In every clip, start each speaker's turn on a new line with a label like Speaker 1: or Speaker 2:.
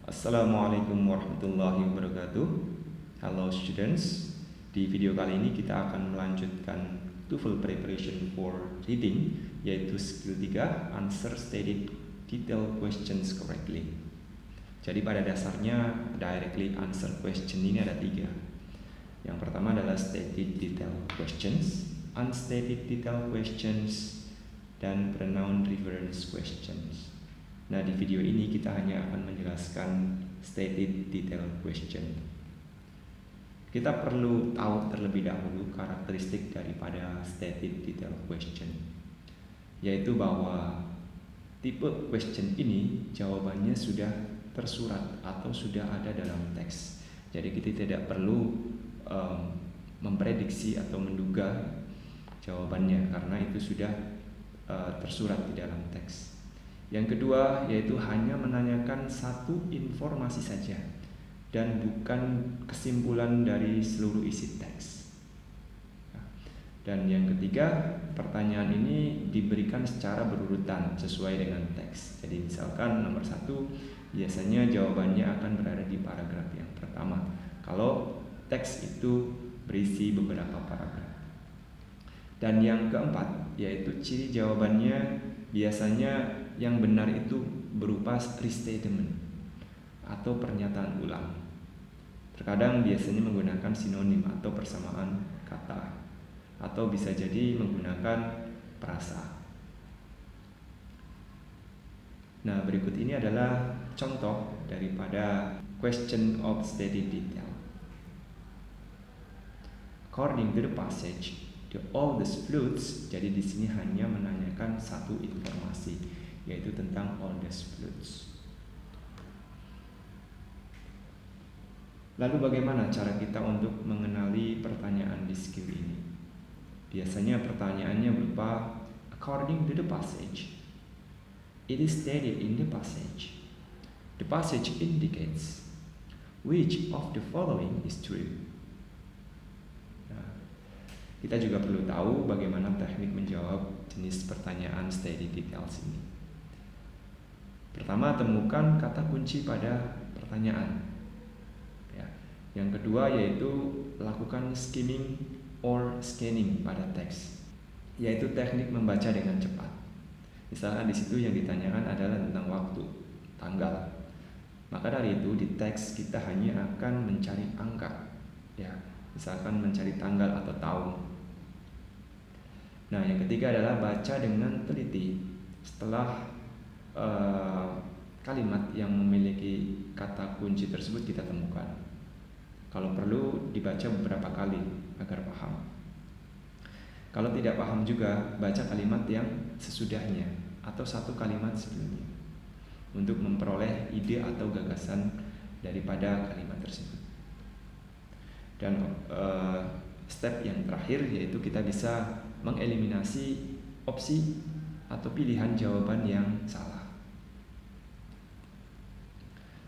Speaker 1: Assalamualaikum warahmatullahi wabarakatuh. Hello students. Di video kali ini kita akan melanjutkan TOEFL preparation for reading, yaitu skill 3 answer stated detailed questions correctly. Jadi pada dasarnya directly answer question ini ada 3. Yang pertama adalah stated detailed questions, unstated detailed questions, dan pronoun reference questions. Nah, di video ini kita hanya akan menjelaskan stated detailed question. Kita perlu tahu terlebih dahulu karakteristik daripada stated detailed question, yaitu bahwa tipe question ini jawabannya sudah tersurat atau sudah ada dalam teks. Jadi kita tidak perlu memprediksi atau menduga jawabannya karena itu sudah tersurat di dalam teks. Yang kedua yaitu hanya menanyakan satu informasi saja dan bukan kesimpulan dari seluruh isi teks. Dan yang ketiga, pertanyaan ini diberikan secara berurutan sesuai dengan teks. Jadi misalkan nomor 1, biasanya jawabannya akan berada di paragraf yang pertama kalau teks itu berisi beberapa paragraf. Dan yang keempat yaitu ciri jawabannya biasanya yang benar itu berupa restatement atau pernyataan ulang. Terkadang biasanya menggunakan sinonim atau persamaan kata, atau bisa jadi menggunakan prasa. Nah, berikut ini adalah contoh daripada question of stated detail. According to the passage, the oldest flutes, jadi di sini hanya menanyakan satu informasi, yaitu tentang oldest flutes. Lalu bagaimana cara kita untuk mengenali pertanyaan di skill ini? Biasanya pertanyaannya berupa according to the passage. It is stated in the passage. The passage indicates which of the following is true. Kita juga perlu tahu bagaimana teknik menjawab jenis pertanyaan stated details ini. Pertama, temukan kata kunci pada pertanyaan. Yang kedua yaitu lakukan skimming or scanning pada teks, yaitu teknik membaca dengan cepat. Misalkan di situ yang ditanyakan adalah tentang waktu, tanggal. Maka dari itu di teks kita hanya akan mencari angka, misalkan mencari tanggal atau tahun. Nah, yang ketiga adalah baca dengan teliti. Setelah kalimat yang memiliki kata kunci tersebut kita temukan. Kalau perlu dibaca beberapa kali agar paham. Kalau tidak paham juga, baca kalimat yang sesudahnya atau satu kalimat sebelumnya untuk memperoleh ide atau gagasan daripada kalimat tersebut. Dan step yang terakhir yaitu kita bisa mengeliminasi opsi atau pilihan jawaban yang salah.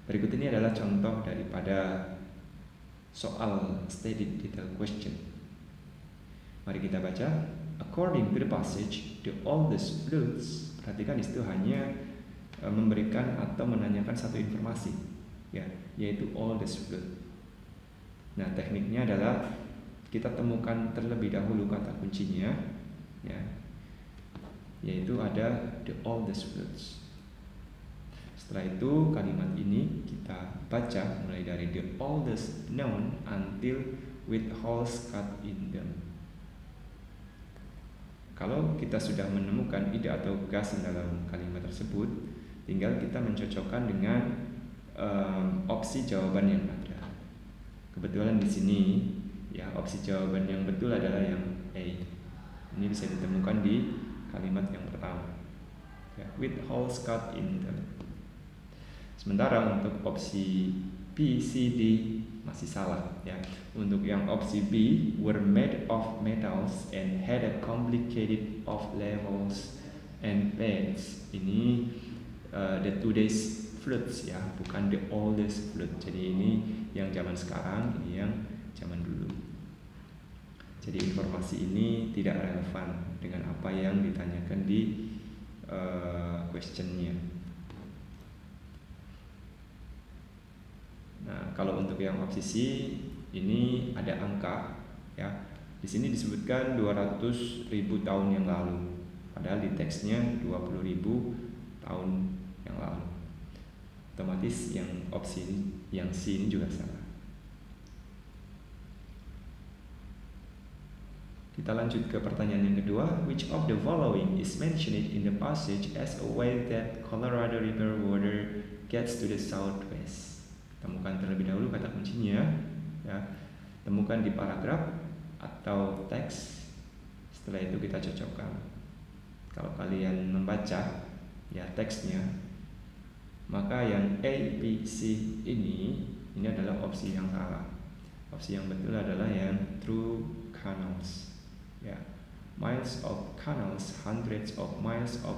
Speaker 1: Berikut ini adalah contoh daripada soal stated detail question. Mari kita baca. According to the passage, the oldest flutes. Perhatikan itu hanya memberikan atau menanyakan satu informasi, yaitu oldest flute. Nah, tekniknya adalah kita temukan terlebih dahulu kata kuncinya, yaitu ada the oldest flutes. Setelah itu kalimat ini kita baca mulai dari the oldest known until with holes cut in them. Kalau kita sudah menemukan ide atau gagasan dalam kalimat tersebut, tinggal kita mencocokkan dengan opsi jawaban yang ada. Kebetulan di sini opsi jawaban yang betul adalah yang A. Ini bisa ditemukan di kalimat yang pertama, with holes cut in them. Sementara untuk opsi B, C, D masih salah. Untuk yang opsi B, were made of metals and had a complicated of levels and beds. Ini the today's flutes, bukan the oldest flute. Jadi ini yang zaman sekarang, ini yang zaman dulu. Jadi informasi ini tidak relevan dengan apa yang ditanyakan di questionnya. Nah, kalau untuk yang opsi C ini ada angka ya. Di sini disebutkan 200.000 tahun yang lalu. Padahal di teksnya 20.000 tahun yang lalu. Otomatis yang opsi ini, yang C ini juga salah. Kita lanjut ke pertanyaan yang kedua. Which of the following is mentioned in the passage as a way that Colorado River water gets to the southwest? Temukan terlebih dahulu kata kuncinya ya. Temukan di paragraf atau teks. Setelah itu kita cocokkan. Kalau kalian membaca ya teksnya, maka yang A, B, C ini adalah opsi yang salah. Opsi yang betul adalah yang through canals. Ya, miles of canals, hundreds of miles of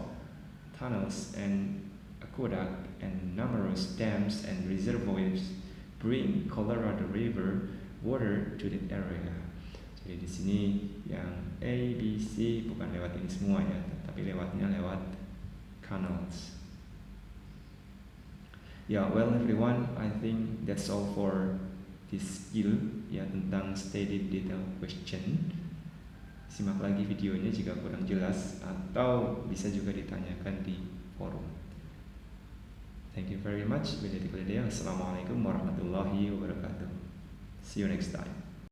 Speaker 1: tunnels and aqueduct and numerous dams and reservoirs bring Colorado River water to the area. Jadi di sini yang A, B, C bukan lewat ini semua ya, tapi lewatnya lewat canals. Yeah, well everyone, I think that's all for this skill ya tentang stated detail question. Simak lagi videonya jika kurang jelas atau bisa juga ditanyakan di forum. Thank you very much. Assalamualaikum warahmatullahi wabarakatuh. See you next time.